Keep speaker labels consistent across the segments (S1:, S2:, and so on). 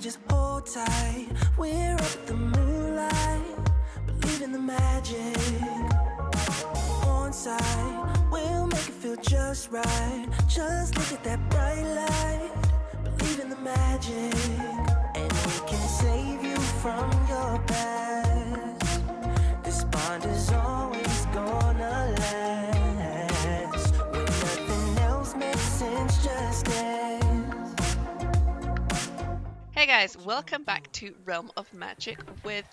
S1: just hold tight. We're up at the moonlight, believe in the magic. On side, we'll make it feel just right. Just look at that bright light, believe in the magic. And we can save you from your past. This bond is always gonna last. When nothing else makes sense, just dance.
S2: Hey guys, welcome back to Realm of Magic with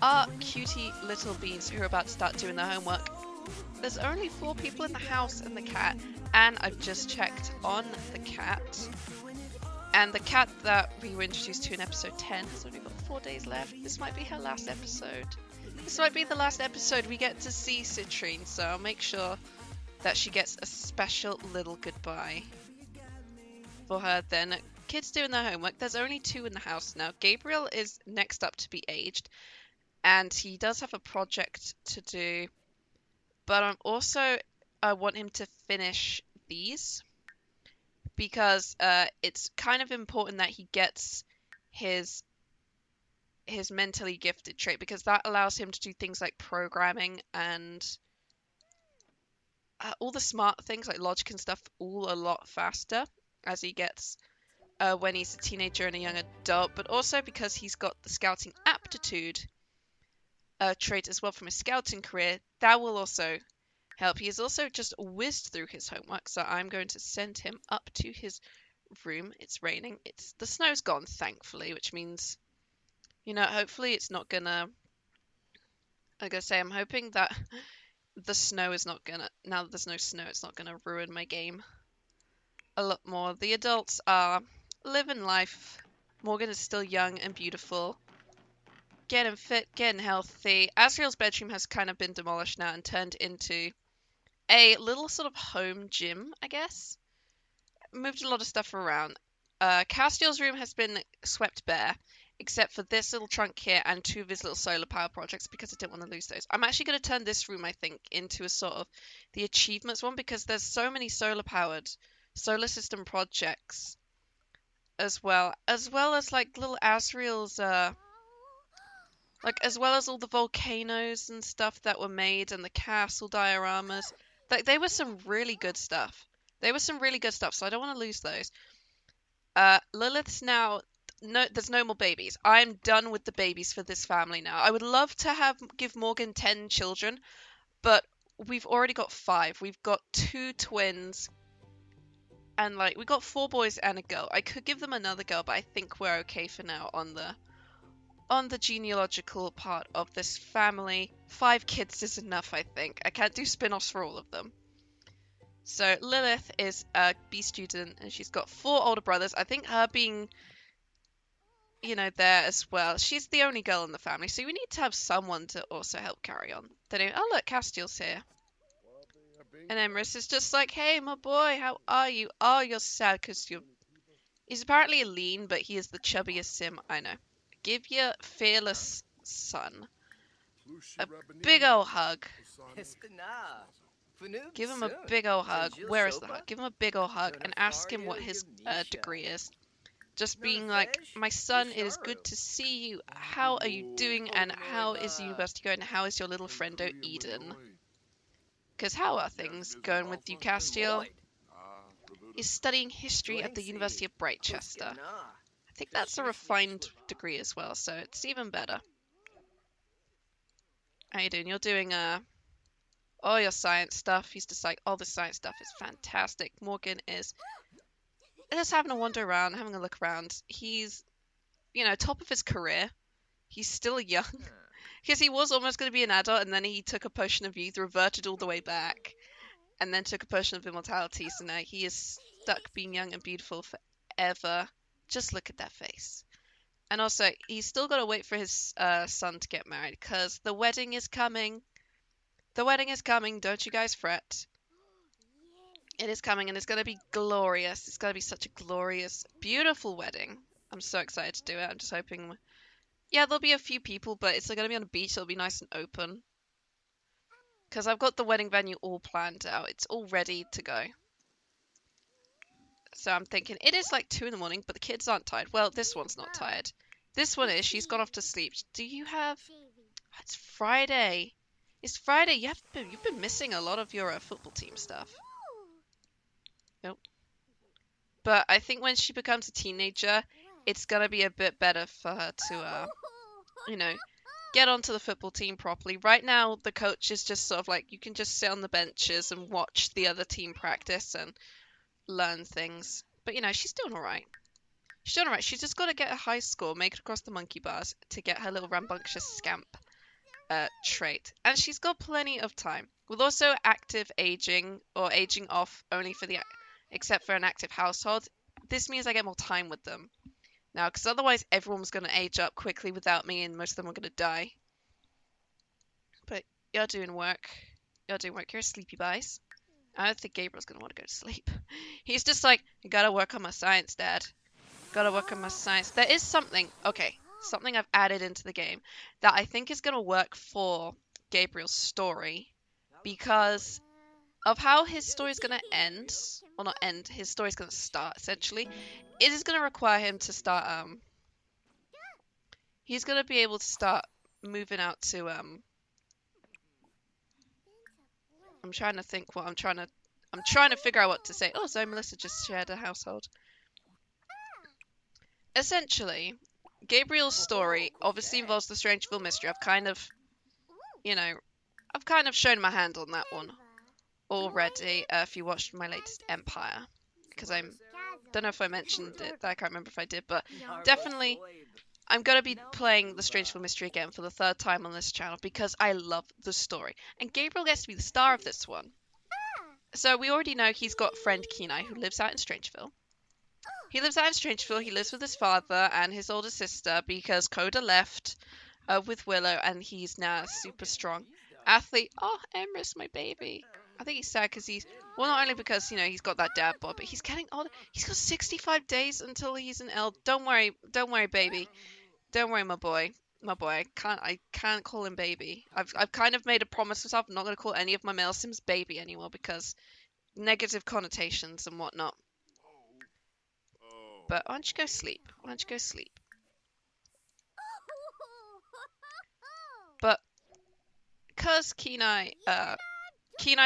S2: our cutie little beans who are about to start doing their homework. There's only 4 people in the house and the cat, and I've just checked on the cat. And the cat that we were introduced to in episode 10 has only got 4 days left. This might be her last episode. This might be the last episode we get to see Citrine, so I'll make sure that she gets a special little goodbye for her then. Kids doing their homework. There's only 2 in the house now. Gabriel is next up to be aged, and he does have a project to do, but I want him to finish these because it's kind of important that he gets his mentally gifted trait, because that allows him to do things like programming and all the smart things like logic and stuff all a lot faster as he gets when he's a teenager and a young adult, but also because he's got the scouting aptitude trait as well from his scouting career. That will also help. He has also just whizzed through his homework, so I'm going to send him up to his room. It's raining. The snow's gone, thankfully, which means, hopefully it's not gonna, like I say, I'm hoping that the snow is not gonna, now that there's no snow, it's not gonna ruin my game a lot more. The adults are living life. Morgan is still young and beautiful, getting fit, getting healthy. Asriel's bedroom has kind of been demolished now and turned into a little sort of home gym, I guess. Moved a lot of stuff around. Castiel's room has been swept bare, except for this little trunk here and 2 of his little solar power projects, because I didn't want to lose those. I'm actually going to turn this room, I think, into a sort of the achievements one, because there's so many solar system projects as well as like little Asriel's as well as all the volcanoes and stuff that were made and the castle dioramas. Like, they were some really good stuff. So I don't want to lose those. Lilith's now, no, there's no more babies. I'm done with the babies for this family now. I would love to give Morgan 10 children, but we've already got 5. We've got 2 twins, and we got 4 boys and a girl. I could give them another girl, but I think we're okay for now on the genealogical part of this family. 5 kids is enough, I think. I can't do spin-offs for all of them. So Lilith is a B student, and she's got 4 older brothers. I think her being, there as well. She's the only girl in the family, so we need to have someone to also help carry on. Oh, look, Castiel's here. And Emrys is just like, hey, my boy, how are you? Oh, you're sad because he's apparently lean, but he is the chubbiest sim I know. Give your fearless son a big ol' hug. Give him a big ol' hug. Where is the hug? Give him a big ol' hug and ask him what his degree is. Just being like, my son, it is good to see you. How are you doing, and how is the university going? How is your little friendo Eden? Because how are things going with you, Castiel? He's studying history at the University of Brightchester. I think that's a refined degree as well, so it's even better. How you doing? You're doing all your science stuff. He's just like, all the science stuff is fantastic. Morgan is just having a wander around, having a look around. He's, top of his career. He's still young. Because he was almost going to be an adult, and then he took a potion of youth, reverted all the way back, and then took a potion of immortality. So now he is stuck being young and beautiful forever. Just look at that face. And also, he's still got to wait for his son to get married, because the wedding is coming. The wedding is coming. Don't you guys fret. It is coming, and it's going to be glorious. It's going to be such a glorious, beautiful wedding. I'm so excited to do it. I'm just hoping... Yeah, there'll be a few people, but it's going to be on a beach, so it'll be nice and open. Because I've got the wedding venue all planned out. It's all ready to go. So I'm thinking it is like 2 in the morning, but the kids aren't tired. Well, this one's not tired. This one is. She's gone off to sleep. Do you have? It's Friday. It's Friday. You've been missing a lot of your football team stuff. Nope. But I think when she becomes a teenager, it's gonna be a bit better for her to you know, get onto the football team properly. Right now, the coach is just sort of like you can just sit on the benches and watch the other team practice and learn things. But she's doing all right. She's doing all right. She's just got to get a high score, make it across the monkey bars to get her little rambunctious scamp trait. And she's got plenty of time. With also active aging or aging off only for except for an active household, this means I get more time with them. Now, because otherwise everyone's going to age up quickly without me and most of them are going to die. But you're doing work. You're doing work. You're a sleepy boys. I don't think Gabriel's going to want to go to sleep. He's just like, I gotta work on my science, Dad. Gotta work on my science. There is something I've added into the game that I think is going to work for Gabriel's story because of how his story is going to end. Well, not end. His story is going to start, essentially. It is going to require him to start, he's going to be able to start moving out to, I'm trying to think what I'm trying to figure out what to say. Oh, so Melissa just shared a household. Essentially, Gabriel's story obviously involves the Strangeville mystery. I've kind of shown my hand on that one already. If you watched my latest Empire, because don't know if I mentioned it. I can't remember if I did, but definitely I'm gonna be playing the Strangeville mystery again for the 3rd time on this channel because I love the story, and Gabriel gets to be the star of this one. So we already know he's got friend Kenai who lives out in Strangeville. He lives with his father and his older sister because Coda left with Willow, and he's now a super strong athlete. Oh, Emrys, my baby. I think he's sad because not only because, he's got that dad bod, but he's getting older. He's got 65 days until he's an elf. Don't worry, baby. Don't worry, my boy. I can't call him baby. I've kind of made a promise to myself I'm not going to call any of my male Sims baby anymore because negative connotations and whatnot. But why don't you go sleep? But because Kenai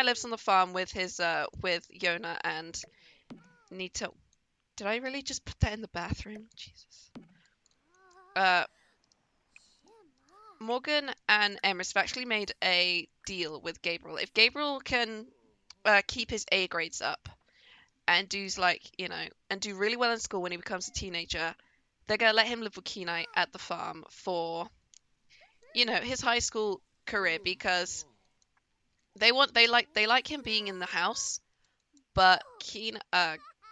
S2: lives on the farm with his with Yona and Nito. Did I really just put that in the bathroom? Jesus. Morgan and Emrys have actually made a deal with Gabriel. If Gabriel can keep his A grades up and do really well in school when he becomes a teenager, they're gonna let him live with Kenai at the farm for his high school career because they like him being in the house, but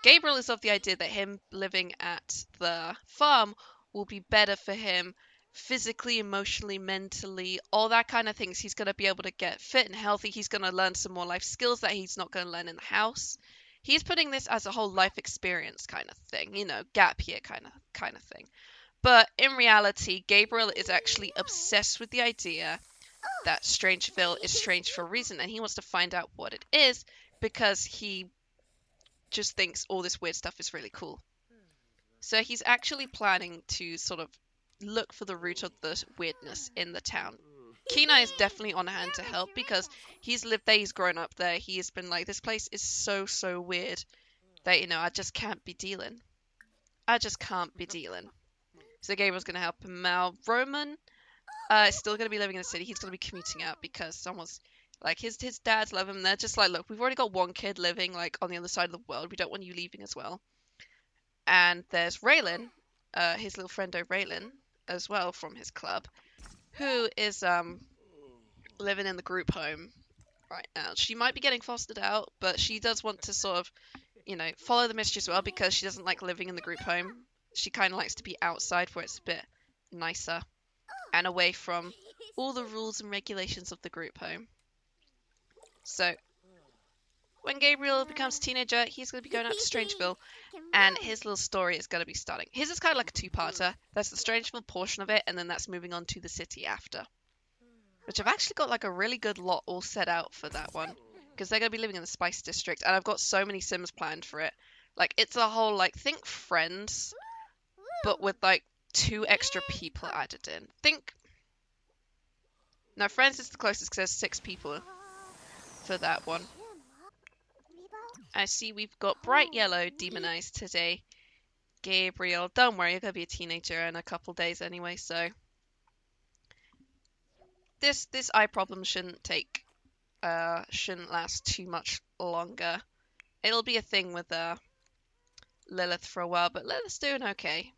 S2: Gabriel is of the idea that him living at the farm will be better for him physically, emotionally, mentally, all that kind of things. He's going to be able to get fit and healthy. He's going to learn some more life skills that he's not going to learn in the house. He's putting this as a whole life experience kind of thing, gap year kind of thing. But in reality, Gabriel is actually obsessed with the idea that Strangeville is strange for a reason, and he wants to find out what it is because he just thinks all this weird stuff is really cool. So he's actually planning to sort of look for the root of the weirdness in the town. Kenai is definitely on hand to help because he's lived there, he's grown up there. He has been like, this place is so weird that, I just can't be dealing. So Gabriel's going to help him out. Roman is still going to be living in the city. He's going to be commuting out because someone's like his dads love him. They're just like, look, we've already got one kid living like on the other side of the world. We don't want you leaving as well. And there's Raylan, his little friendo Raylan as well from his club, who is living in the group home right now. She might be getting fostered out, but she does want to sort of, follow the mystery as well because she doesn't like living in the group home. She kind of likes to be outside where it's a bit nicer and away from all the rules and regulations of the group home. So when Gabriel becomes a teenager, he's going to be going out to Strangeville, and his little story is going to be starting. His is kind of like a two-parter. There's the Strangeville portion of it, and then that's moving on to the city after. Which I've actually got like a really good lot all set out for that one, because they're going to be living in the Spice District, and I've got so many Sims planned for it. Like, it's a whole, like, think Friends, but with, like, 2 extra people added in. No, Friends is the closest because there's 6 people for that one. I see we've got bright yellow demonized today. Gabriel, don't worry, you're going to be a teenager in a couple days anyway, so this eye problem shouldn't last too much longer. It'll be a thing with Lilith for a while, but Lilith's doing okay.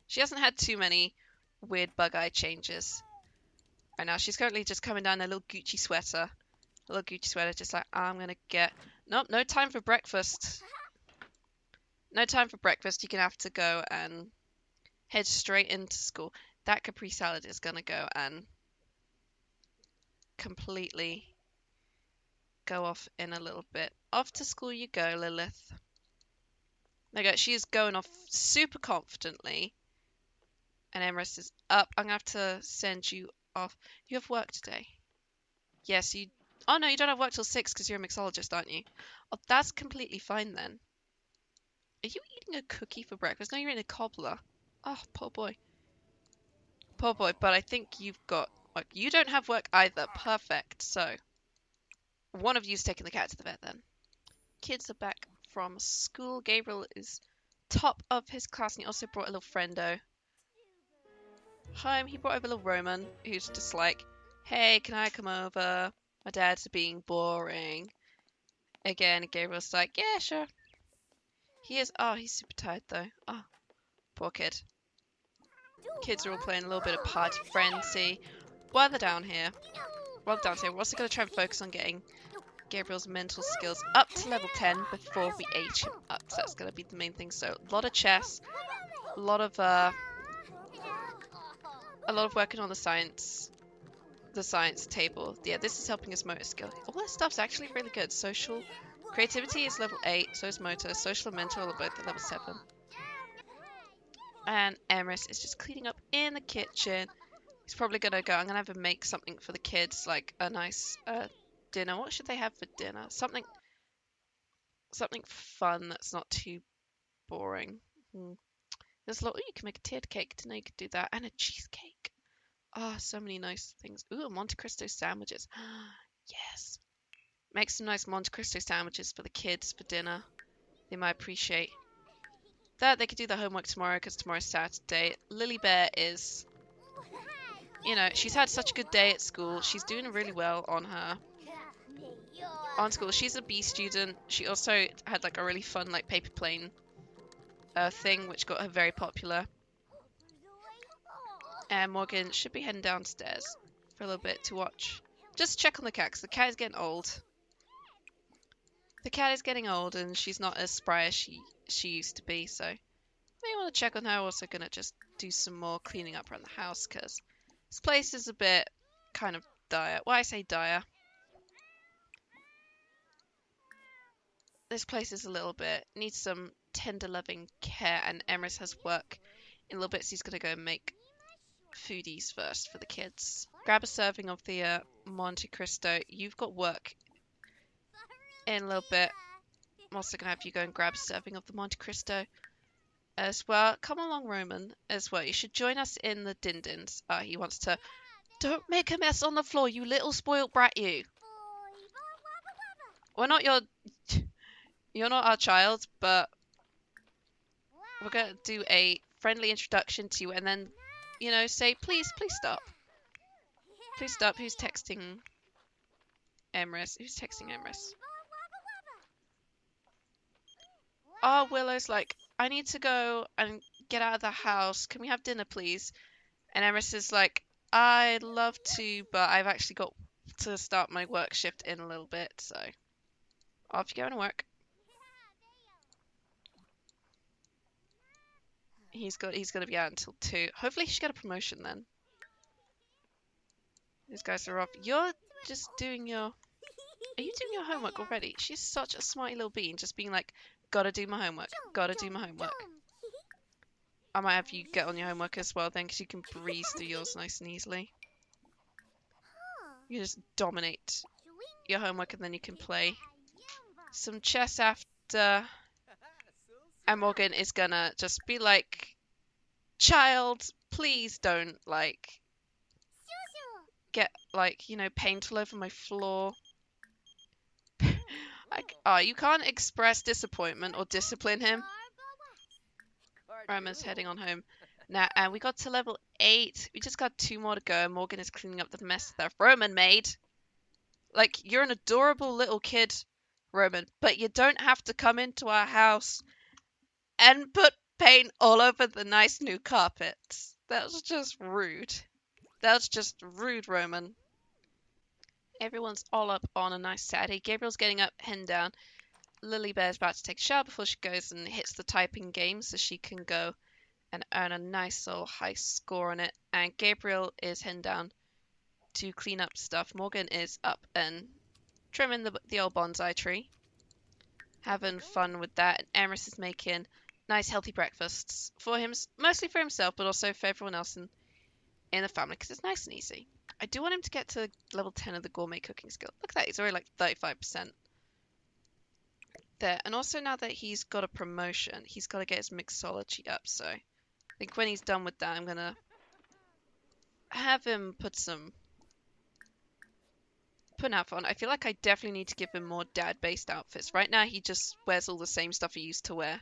S2: She hasn't had too many weird bug eye changes. Right now, she's currently just coming down in a little Gucci sweater. A little Gucci sweater, just like, I'm gonna get... Nope, no time for breakfast. No time for breakfast. You're gonna have to go and head straight into school. That Capri salad is gonna go and completely go off in a little bit. Off to school you go, Lilith. There you go. She is going off super confidently. And Emrys is up. I'm gonna have to send you off. You have work today. Yes, you... Oh no, you don't have work till 6 because you're a mixologist, aren't you? Oh, that's completely fine then. Are you eating a cookie for breakfast? No, you're eating a cobbler. Oh, poor boy. Poor boy, but I think you've got... Like, you don't have work either. Perfect. So, one of you's taking the cat to the vet then. Kids are back from school. Gabriel is top of his class and he also brought a little friendo home. He brought over a little Roman who's just like, hey, can I come over? My dad's being boring. Again, Gabriel's like, yeah, sure. He is... Oh, he's super tired though. Oh, poor kid. Kids are all playing a little bit of party frenzy. While they're down here, we're also going to try and focus on getting Gabriel's mental skills up to level 10 before we age him up. So that's going to be the main thing. So a lot of chess, a lot of working on the science table. Yeah, this is helping his motor skill. All this stuff's actually really good. Social creativity is level 8, so is motor. Social and mental are both at level 7. And Emrys is just cleaning up in the kitchen. He's probably gonna go. I'm gonna have him make something for the kids, like a nice dinner. What should they have for dinner? Something fun that's not too boring. There's a lot. Ooh, you can make a tiered cake. Didn't know you could do that, and a cheesecake. Oh, so many nice things. Ooh, Monte Cristo sandwiches. Yes. Make some nice Monte Cristo sandwiches for the kids for dinner. They might appreciate that. They could do their homework tomorrow because tomorrow's Saturday. Lily Bear is, you know, she's had such a good day at school. She's doing really well on school. She's a B student. She also had like a really fun like paper plane thing which got her very popular. And Morgan should be heading downstairs for a little bit to watch. Just check on the cat because the cat is getting old. The cat is getting old and she's not as spry as she used to be, so may want to check on her. Also gonna just do some more cleaning up around the house because this place is a bit kind of dire. Well, I say dire. This place is a little bit needs some tender loving care, and Emrys has work in a little bit, so he's gonna go and make foodies first for the kids. Grab a serving of the Monte Cristo. You've got work in a little bit. I'm also gonna have you go and grab a serving of the Monte Cristo as well. Come along, Roman, as well. You should join us in the din-dins. He wants to... Don't make a mess on the floor, you little spoiled brat, you. We're not your... You're not our child, but we're going to do a friendly introduction to you and then, you know, say, please stop. Please stop. Who's texting Emrys? Who's texting Emrys? Oh, Willow's like, I need to go and get out of the house. Can we have dinner, please? And Emrys is like, I'd love to, but I've actually got to start my work shift in a little bit, so off you go and work. He's gonna be out until 2. Hopefully he should get a promotion then. These guys are off. You're just doing your... Are you doing your homework already? She's such a smarty little bean, just being like, gotta do my homework, gotta do my homework. I might have you get on your homework as well then, because you can breeze through yours nice and easily. You just dominate your homework and then you can play some chess after. And Morgan is gonna just be like, child, please don't, like, get, like, paint all over my floor. You can't express disappointment or discipline him. Roman's heading on home. Now, and we got to level 8. We just got 2 more to go. Morgan is cleaning up the mess that Roman made. Like, you're an adorable little kid, Roman, but you don't have to come into our house and put paint all over the nice new carpets. That's just rude. That's just rude, Roman. Everyone's all up on a nice Saturday. Gabriel's getting up, heading down. Lily Bear's about to take a shower before she goes and hits the typing game so she can go and earn a nice little high score on it. And Gabriel is heading down to clean up stuff. Morgan is up and trimming the old bonsai tree, having fun with that. And Emerus is making nice healthy breakfasts for him, mostly for himself, but also for everyone else in the family because it's nice and easy. I do want him to get to level 10 of the gourmet cooking skill. Look at that, he's already like 35% there. And also now that he's got a promotion, he's got to get his mixology up. So I think when he's done with that, I'm gonna have him put an outfit on. I feel like I definitely need to give him more dad-based outfits. Right now, he just wears all the same stuff he used to wear,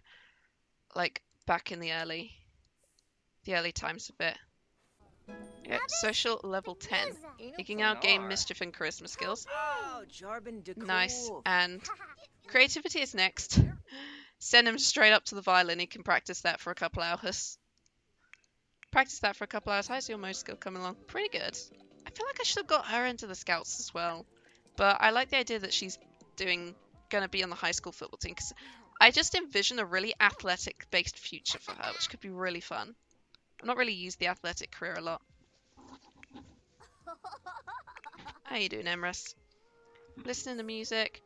S2: like back in the early times of it. Yeah, social level 10. You can now gain mischief and charisma skills. Nice. And creativity is next. Send him straight up to the violin. He can practice that for a couple hours. How's your motor skill coming along? Pretty good. I feel like I should have got her into the scouts as well. But I like the idea that she's gonna be on the high school football team, because I just envision a really athletic-based future for her, which could be really fun. I've not really used the athletic career a lot. How you doing, Emrys? Listening to music,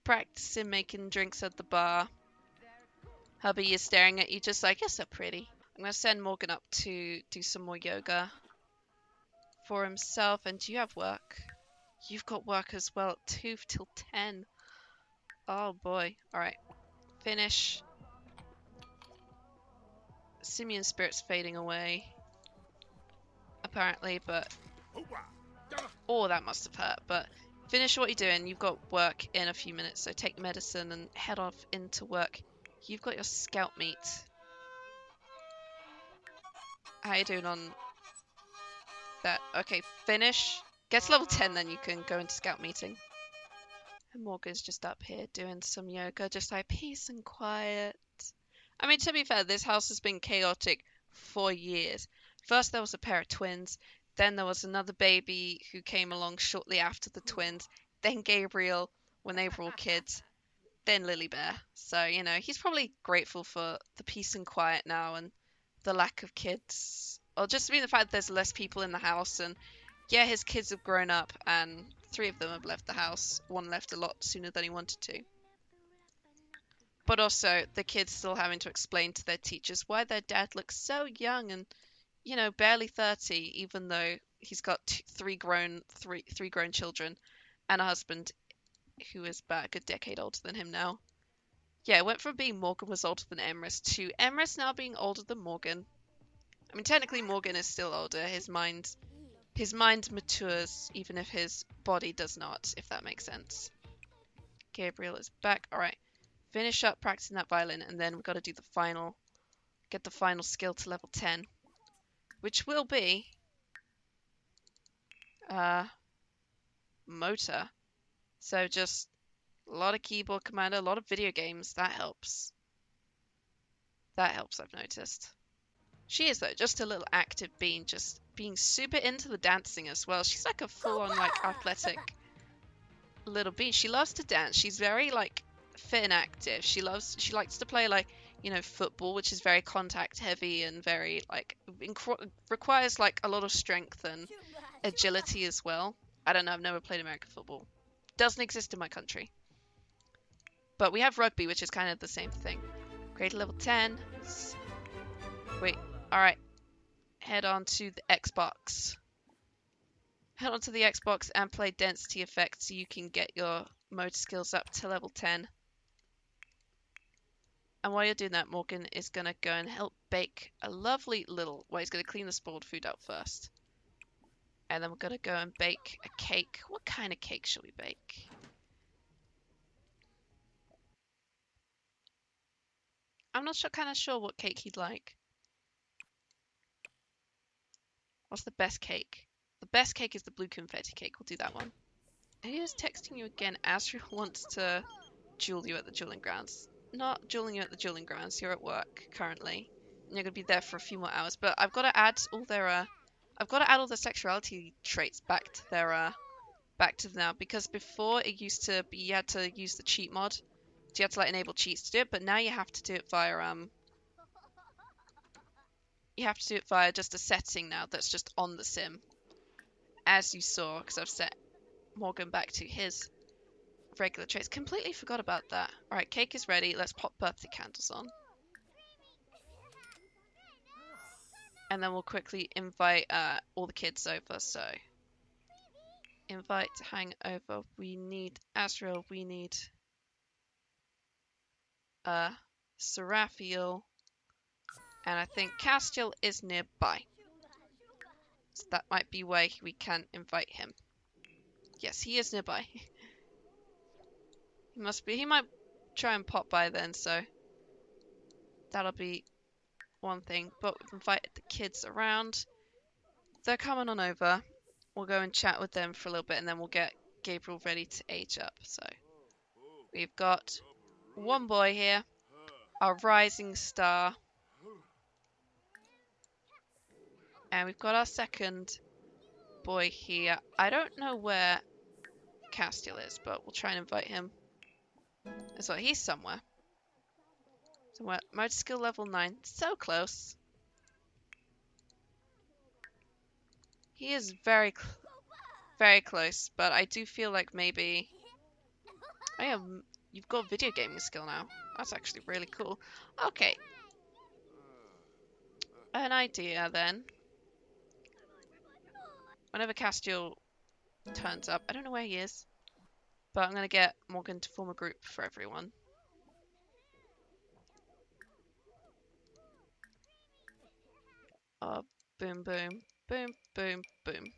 S2: practicing making drinks at the bar. Hubby is staring at you just like, you're so pretty. I'm going to send Morgan up to do some more yoga for himself. And do you have work? You've got work as well at 2 till 10. Oh boy. Alright. Finish. Simeon's spirit's fading away. Apparently, but... Oh, that must have hurt. But finish what you're doing. You've got work in a few minutes. So take medicine and head off into work. You've got your scout meet. How you doing on that? Okay, finish. Get to level 10, then you can go into scout meeting. And Morgan's just up here doing some yoga, just like peace and quiet. I mean, to be fair, this house has been chaotic for years. First there was a pair of twins, then there was another baby who came along shortly after the twins, then Gabriel when they were all kids, then Lily Bear. So, he's probably grateful for the peace and quiet now and the lack of kids. Or just the fact that there's less people in the house, and yeah, his kids have grown up and 3 of them have left the house. 1 left a lot sooner than he wanted to. But also, the kids still having to explain to their teachers why their dad looks so young and, barely 30, even though he's got 3 grown children and a husband who is about a good decade older than him now. Yeah, it went from being Morgan was older than Emrys to Emrys now being older than Morgan. I mean, technically Morgan is still older. His mind matures even if his body does not, if that makes sense. Gabriel is back. All right. Finish up practicing that violin, and then we've got to do get the final skill to level 10, which will be motor. So just a lot of keyboard command, a lot of video games. That helps. I've noticed. She is, though, just a little active being, just being super into the dancing as well. She's like a full-on, like, athletic little being. She loves to dance. She's very, like, fit and active. She likes to play, like, football, which is very contact heavy and very, like, requires, like, a lot of strength and agility as well. I don't know, I've never played American football. Doesn't exist in my country. But we have rugby, which is kind of the same thing. Grade level 10. Wait, alright. Head on to the Xbox. Head on to the Xbox and play density effects so you can get your motor skills up to level 10. And while you're doing that, Morgan is going to go and help bake a lovely little... Well, he's going to clean the spoiled food out first. And then we're going to go and bake a cake. What kind of cake shall we bake? I'm not kind of sure what cake he'd like. What's the best cake? The best cake is the blue confetti cake. We'll do that one. And he is texting you again. Asriel wants to duel you at the dueling grounds. Not dueling you at the dueling grounds. You're at work currently. And you're going to be there for a few more hours. But I've got to add all their... I've got to add all the sexuality traits back to their... back to now. Because before it used to be... You had to use the cheat mod. So you had to like enable cheats to do it. But now you have to do it via... You have to do it via just a setting now that's just on the sim. As you saw, because I've set Morgan back to his regular traits. Completely forgot about that. Alright, cake is ready. Let's pop birthday candles on. And then we'll quickly invite all the kids over. So, invite to hang over. We need Asriel. We need Seraphiel. And I think Castiel is nearby. So that might be where we can invite him. Yes, he is nearby. He must be. He might try and pop by then, so that'll be one thing. But we've invited the kids around. They're coming on over. We'll go and chat with them for a little bit, and then we'll get Gabriel ready to age up. So we've got one boy here, our rising star. And we've got our second boy here. I don't know where Castiel is, but we'll try and invite him. So he's somewhere. Somewhere. Motor skill level 9. So close. He is very close, but I do feel like maybe... Oh yeah, you've got video gaming skill now. That's actually really cool. Okay. An idea then. Whenever Castiel turns up, I don't know where he is, but I'm going to get Morgan to form a group for everyone. Boom, boom, boom, boom, boom.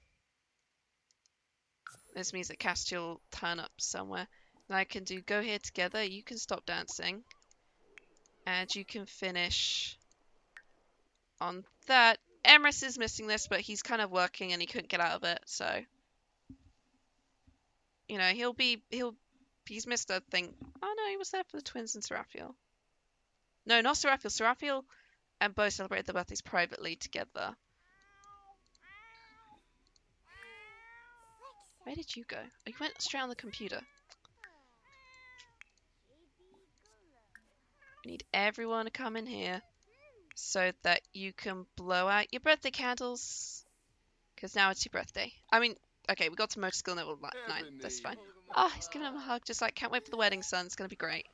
S2: This means that Castiel will turn up somewhere. And I can do go here together, you can stop dancing. And you can finish on that. Emrys is missing this, but he's kind of working and he couldn't get out of it, so... You know, he's missed a thing. Oh no, he was there for the twins and Seraphiel. No, not Seraphiel. Seraphiel and Bo celebrated their birthdays privately together. Where did you go? Oh, you went straight on the computer. We need everyone to come in here so that you can blow out your birthday candles. Because now it's your birthday. I mean, okay, we got to motor skill level 9. That's fine. Oh, he's giving him a hug. Just like, can't wait for the wedding, son. It's going to be great.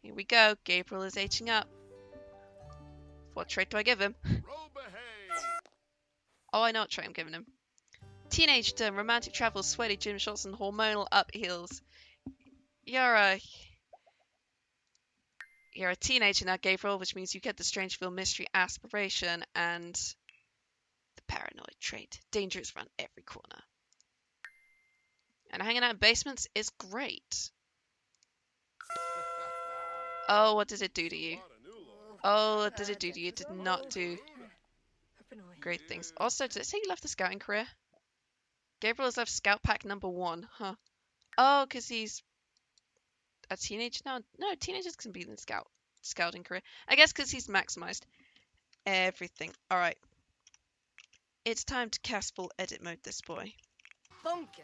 S2: Here we go. Gabriel is aging up. What trait do I give him? Oh, I know what trait I'm giving him. Teenagedom, romantic travel, sweaty gym shorts, and hormonal up heels. You're a teenager now, Gabriel, which means you get the Strangeville mystery aspiration and the paranoid trait. Dangers around every corner. And hanging out in basements is great. Oh, what did it do to you? Oh, what did it do to you? It did not do great things. Also, did it say you left the scouting career? Gabriel has left scout pack number 1, huh? Oh, because he's a teenager now? No, teenagers can be in the scouting career. I guess because he's maximized everything. Alright. It's time to cast full edit mode this boy.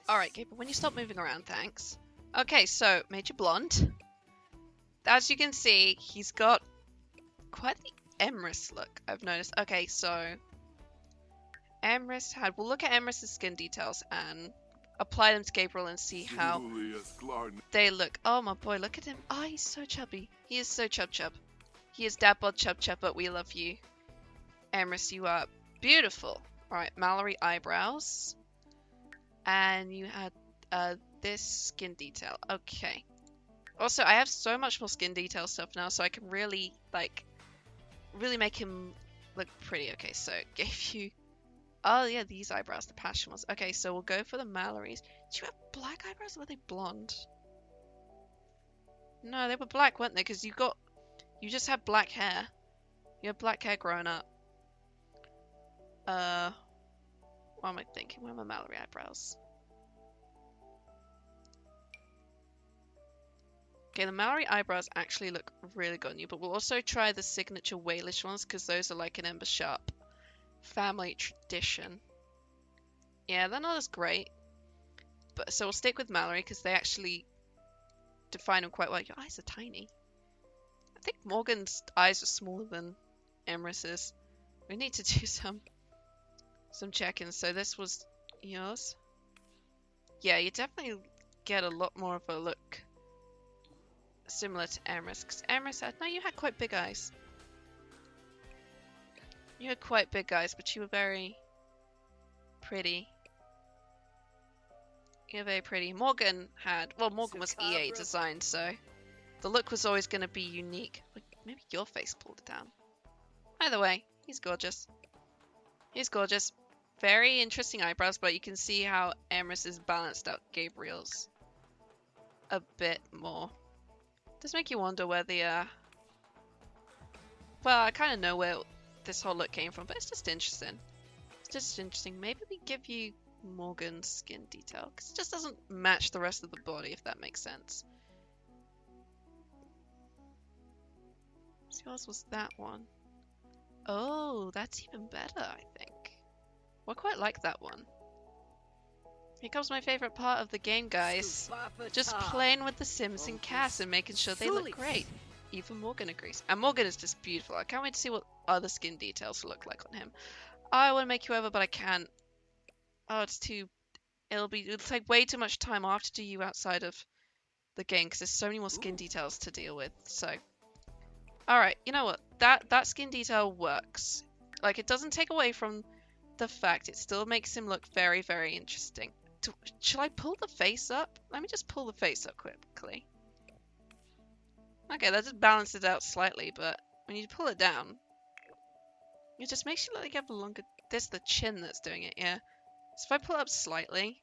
S2: Alright, Gabriel, when you stop moving around, thanks. Okay, so, Major Blonde. As you can see, he's got quite the Emrys look, I've noticed. Okay, so... We'll look at Emrys' skin details and apply them to Gabriel and see how they look. Oh my boy, look at him. Oh, he's so chubby. He is so chub. He is dad bod chub, but we love you. Emrys, you are beautiful. Alright, Mallory eyebrows. And you had this skin detail. Okay. Also, I have so much more skin detail stuff now, so I can really, like, really make him look pretty. Okay, so gave you... Oh, yeah, these eyebrows, the passion ones. Okay, so we'll go for the Mallory's. Did you have black eyebrows or were they blonde? No, they were black, weren't they? Because you just had black hair. You had black hair growing up. What am I thinking? Where are my Mallory eyebrows? Okay, the Mallory eyebrows actually look really good on you, but we'll also try the signature Walish ones because those are like an Ember Sharp family tradition. Yeah, they're not as great, but so we'll stick with Mallory because they actually define them quite well. Your eyes are tiny. I think Morgan's eyes are smaller than Emrys's. We need to do some check-ins. So this was yours. Yeah, you definitely get a lot more of a look similar to Emrys, because Emrys had, no, you had quite big eyes. You had quite big eyes, but you were very pretty. You're very pretty. Morgan had, well, Morgan was EA designed, so the look was always going to be unique. Like, maybe your face pulled it down. Either way, he's gorgeous. He's gorgeous. Very interesting eyebrows, but you can see how Emrys has balanced out Gabriel's a bit more. Does make you wonder where the, well, I kind of know where this whole look came from, but it's just interesting. It's just interesting. Maybe we give you Morgan's skin detail, because it just doesn't match the rest of the body, if that makes sense. So yours was that one. Oh, that's even better, I think. Well, I quite like that one. Here comes my favorite part of the game, guys. Just playing with the Sims and Cass and making sure they look great. Even Morgan agrees. And Morgan is just beautiful. I can't wait to see what other skin details look like on him. I want to make you over, but I can't. Oh, it's too... It'll take way too much time. I'll have to do you outside of the game because there's so many more skin details to deal with. So, alright, you know what? That skin detail works. Like, it doesn't take away from the fact it still makes him look very, very interesting. Should I pull the face up? Let me just pull the face up quickly. Okay, that just balances it out slightly, but when you pull it down, it just makes you look like you have a longer... There's the chin that's doing it, yeah. So if I pull it up slightly,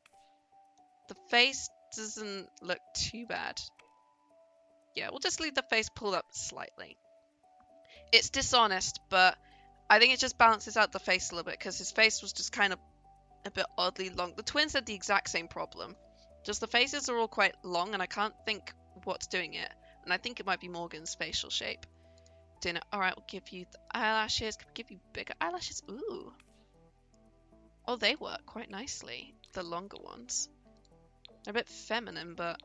S2: the face doesn't look too bad. Yeah, we'll just leave the face pulled up slightly. It's dishonest, but I think it just balances out the face a little bit, because his face was just kind of a bit oddly long. The twins had the exact same problem. Just the faces are all quite long, and I can't think what's doing it. And I think it might be Morgan's facial shape. Dinner. Alright, we'll give you the eyelashes. Can we give you bigger eyelashes? Ooh. Oh, they work quite nicely. The longer ones. They're a bit feminine, but...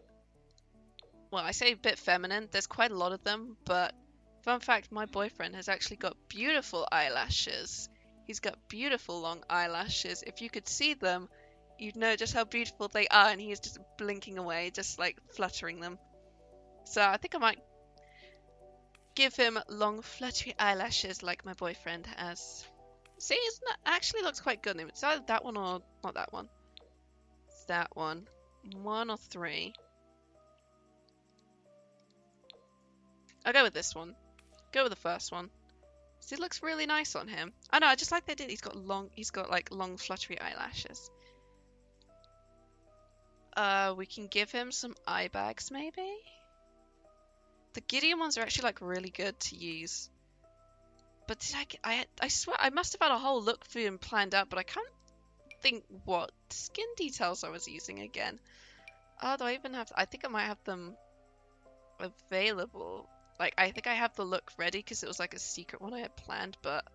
S2: Well, I say a bit feminine. There's quite a lot of them, but... Fun fact, my boyfriend has actually got beautiful eyelashes. He's got beautiful long eyelashes. If you could see them, you'd know just how beautiful they are, and he's just blinking away, just like fluttering them. So I think I might give him long fluttery eyelashes like my boyfriend has. See, actually looks quite good. It's either that one or not that one. It's that one. 1 or 3. I'll go with this one. Go with the first one. It looks really nice on him. I know, I just like they did. He's got like long fluttery eyelashes. We can give him some eye bags maybe? The Gideon ones are actually like really good to use. But did I swear I must have had a whole look for him planned out, but I can't think what skin details I was using again. Oh, do I even have, I think I might have them available. Like, I think I have the look ready because it was like a secret one I had planned, but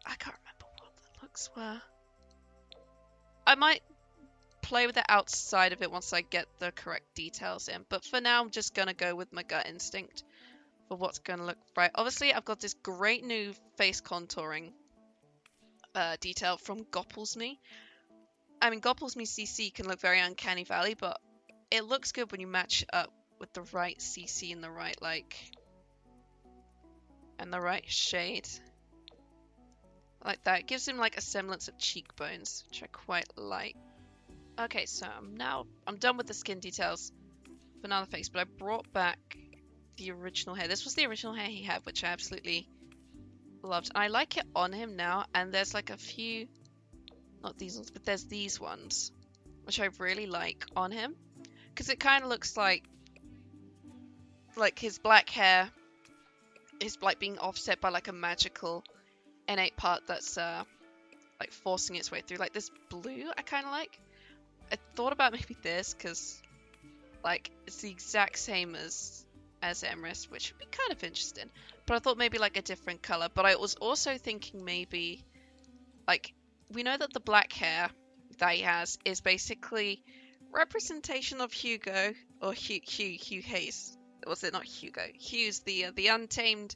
S2: I can't remember what the looks were. I might play with it outside of it once I get the correct details in, but for now I'm just going to go with my gut instinct for what's going to look right. Obviously, I've got this great new face contouring detail from Gopplesme. I mean, Gopplesme CC can look very uncanny valley, but it looks good when you match it up with the right CC and the right and the right shade. Like that. It gives him like a semblance of cheekbones, which I quite like. Okay, so I'm done with the skin details banana face, but I brought back the original hair. This was the original hair he had, which I absolutely loved. And I like it on him now, and there's like a few, not these ones, but there's these ones, which I really like on him. Because it kind of looks like his black hair is like being offset by like a magical innate part that's like forcing its way through. Like this blue I kind of like. I thought about maybe this because like it's the exact same as Emrys, which would be kind of interesting. But I thought maybe like a different color. But I was also thinking maybe like we know that the black hair that he has is basically representation of Hugo or Hugh Hayes. Was it not Hugo? Hugh's the untamed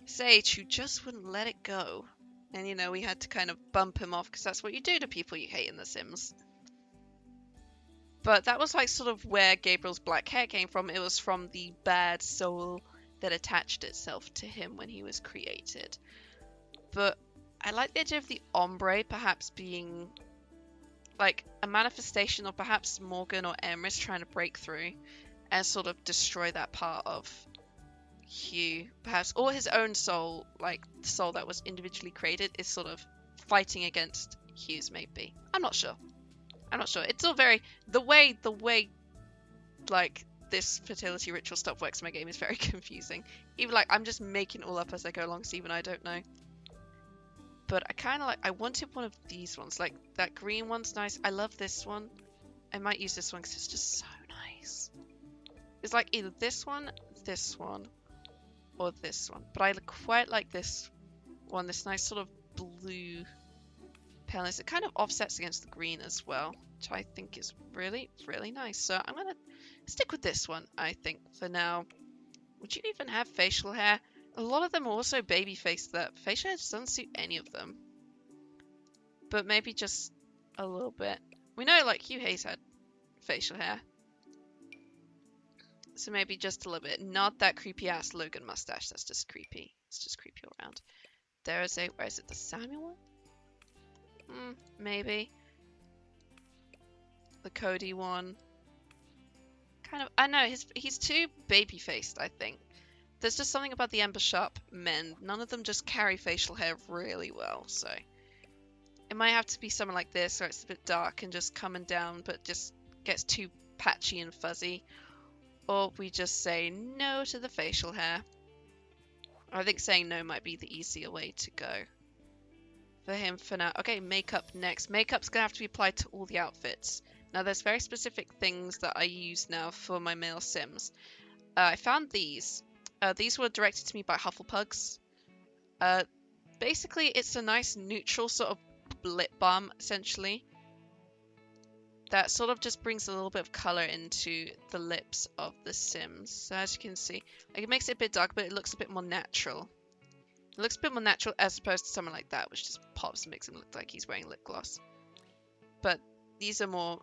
S2: sage who just wouldn't let it go. And you know, we had to kind of bump him off because that's what you do to people you hate in The Sims. But that was like sort of where Gabriel's black hair came from. It was from the bad soul that attached itself to him when he was created. But I like the idea of the ombre perhaps being like a manifestation of perhaps Morgan or Emrys trying to break through and sort of destroy that part of Hugh, perhaps, or his own soul, like the soul that was individually created, is sort of fighting against Hugh's, maybe. I'm not sure. It's all very the way like this fertility ritual stuff works in my game is very confusing. Even like I'm just making it all up as I go along, so even I don't know. But I kind of like, I wanted one of these ones, like that green one's nice. I love this one. I might use this one because it's just so nice. It's like either this one, or this one. But I quite like this one, this nice sort of blue paleness. It kind of offsets against the green as well, which I think is really, really nice. So I'm going to stick with this one, I think, for now. Would you even have facial hair? A lot of them are also baby faced that facial hair just doesn't suit any of them. But maybe just a little bit. We know like Hugh Hayes had facial hair. So maybe just a little bit. Not that creepy ass Logan mustache. That's just creepy. It's just creepy all around. There is a, where is it? The Samuel one? Maybe. The Cody one. Kind of, I know, he's too baby faced, I think. There's just something about the Ember Sharp men. None of them just carry facial hair really well, so. It might have to be someone like this, where it's a bit dark and just coming down, but just gets too patchy and fuzzy. Or we just say no to the facial hair. I think saying no might be the easier way to go for him for now. Okay, makeup next. Makeup's going to have to be applied to all the outfits. Now, there's very specific things that I use now for my male Sims. I found these. These were directed to me by Hufflepugs. Basically, it's a nice neutral sort of lip balm, essentially. That sort of just brings a little bit of colour into the lips of the Sims. So as you can see, like it makes it a bit dark, but it looks a bit more natural. It looks a bit more natural as opposed to someone like that, which just pops and makes him look like he's wearing lip gloss. But these are more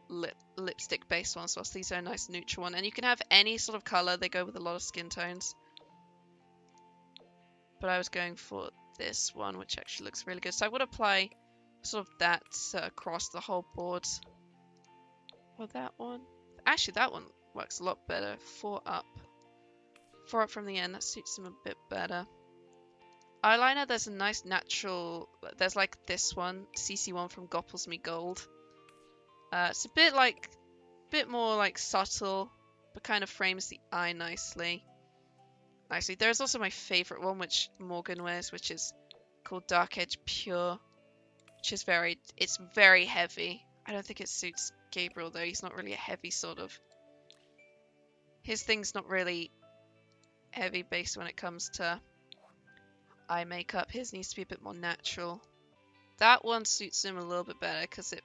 S2: lipstick-based ones, whilst these are a nice neutral one. And you can have any sort of colour. They go with a lot of skin tones. But I was going for this one, which actually looks really good. So I would apply sort of that across the whole board. Or that one. Actually, that one works a lot better. 4 up. 4 up from the end. That suits him a bit better. Eyeliner, there's a nice natural... There's like this one. CC1 from Gopples Me Gold. It's a bit more like subtle, but kind of frames the eye nicely. There's also my favourite one, which Morgan wears, which is called Dark Edge Pure. Which is it's very heavy. I don't think it suits Gabriel though. He's not really a heavy sort of... His thing's not really heavy based when it comes to eye makeup. His needs to be a bit more natural. That one suits him a little bit better because it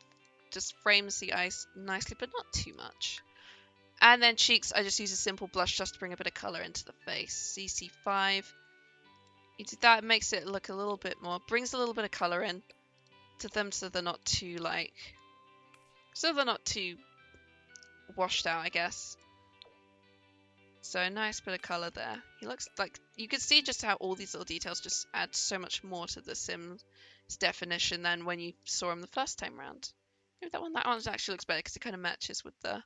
S2: just frames the eyes nicely, but not too much. And then cheeks, I just use a simple blush just to bring a bit of colour into the face. CC5. You do that, it makes it look a little bit more, brings a little bit of colour in to them so they're not too washed out, I guess. So a nice bit of colour there. He looks like, you can see just how all these little details just add so much more to the Sim's definition than when you saw him the first time round. Maybe that one actually looks better because it kind of matches with the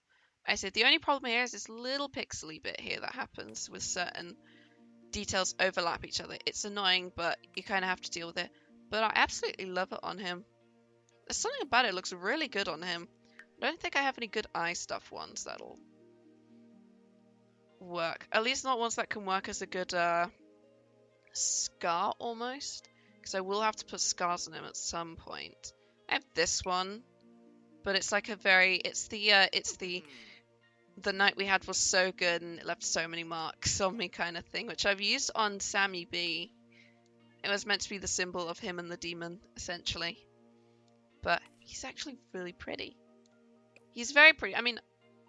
S2: I said the only problem here is this little pixely bit here that happens with certain details overlap each other. It's annoying, but you kind of have to deal with it. But I absolutely love it on him. There's something about it looks really good on him. I don't think I have any good eye stuff ones that'll work. At least not ones that can work as a good scar almost. Because I will have to put scars on him at some point. I have this one, but it's like a very it's the night we had was so good and it left so many marks on me kind of thing, which I've used on Sammy B. It was meant to be the symbol of him and the demon, essentially. But he's actually really pretty. He's very pretty. I mean,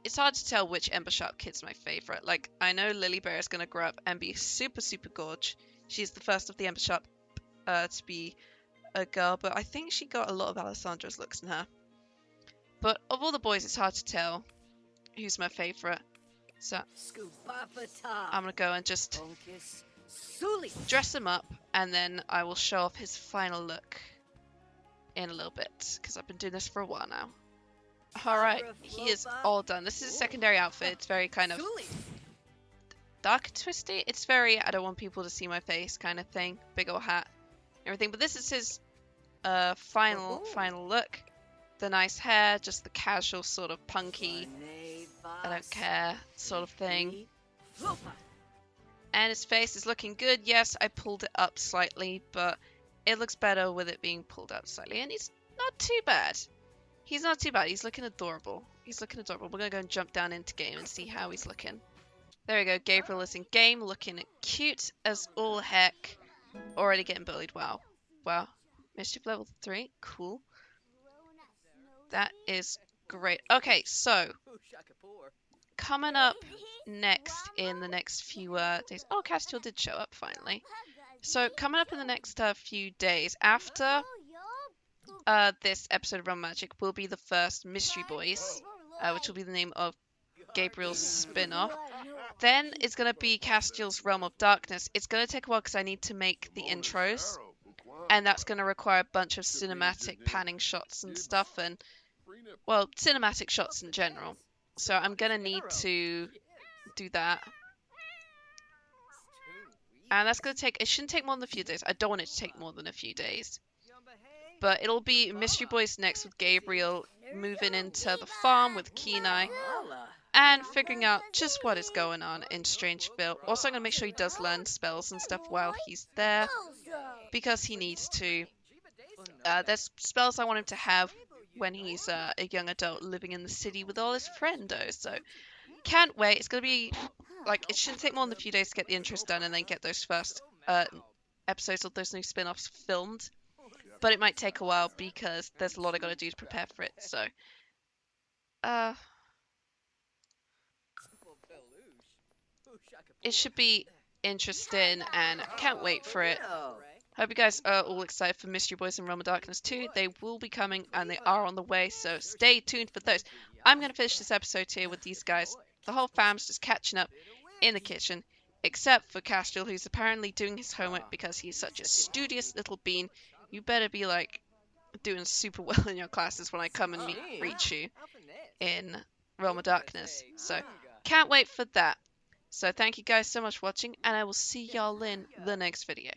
S2: it's hard to tell which Ember Sharp kid's my favorite. Like, I know Lily Bear is going to grow up and be super, super gorge. She's the first of the Ember Sharp to be a girl, but I think she got a lot of Alessandra's looks in her. But of all the boys, it's hard to tell who's my favorite. So I'm going to go and just dress him up, and then I will show off his final look in a little bit, because I've been doing this for a while now. Alright, he is all done. This is a secondary outfit. It's very kind of dark and twisty. It's very, I don't want people to see my face kind of thing. Big ol' hat, everything. But this is his final look. The nice hair, just the casual sort of punky, I don't care sort of thing. And his face is looking good. Yes, I pulled it up slightly, but it looks better with it being pulled up slightly. And he's not too bad. He's not too bad. He's looking adorable. He's looking adorable. We're going to go and jump down into game and see how he's looking. There we go. Gabriel is in game, looking cute as all heck. Already getting bullied. Wow. Wow. Mischief level 3. Cool. That is great. Okay, so coming up next in the next few days. Oh, Castiel did show up finally. So coming up in the next few days after this episode of Realm Magic will be the first Mystery Boys, which will be the name of Gabriel's spin-off. Then it's going to be Castiel's Realm of Darkness. It's going to take a while because I need to make the intros, and that's going to require a bunch of cinematic panning shots and stuff, and, well, cinematic shots in general. So I'm going to need to do that. And that's going to take, it shouldn't take more than a few days. I don't want it to take more than a few days. But it'll be Mystery Boys next with Gabriel moving into the farm with Kenai and figuring out just what is going on in Strangeville. Also, I'm going to make sure he does learn spells and stuff while he's there because he needs to. There's spells I want him to have when he's a young adult living in the city with all his friendos. So can't wait. It's going to be like, it shouldn't take more than a few days to get the intros done and then get those first episodes of those new spin-offs filmed. But it might take a while because there's a lot I got to do to prepare for it. So, it should be interesting and can't wait for it. Hope you guys are all excited for Mystery Boys and Realm of Darkness 2. They will be coming and they are on the way, so stay tuned for those. I'm going to finish this episode here with these guys. The whole fam's just catching up in the kitchen, except for Castiel, who's apparently doing his homework because he's such a studious little bean. You better be, like, doing super well in your classes when I come and reach you in Realm of Darkness. So, can't wait for that. So, thank you guys so much for watching, and I will see y'all in the next video.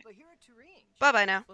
S2: Bye-bye now.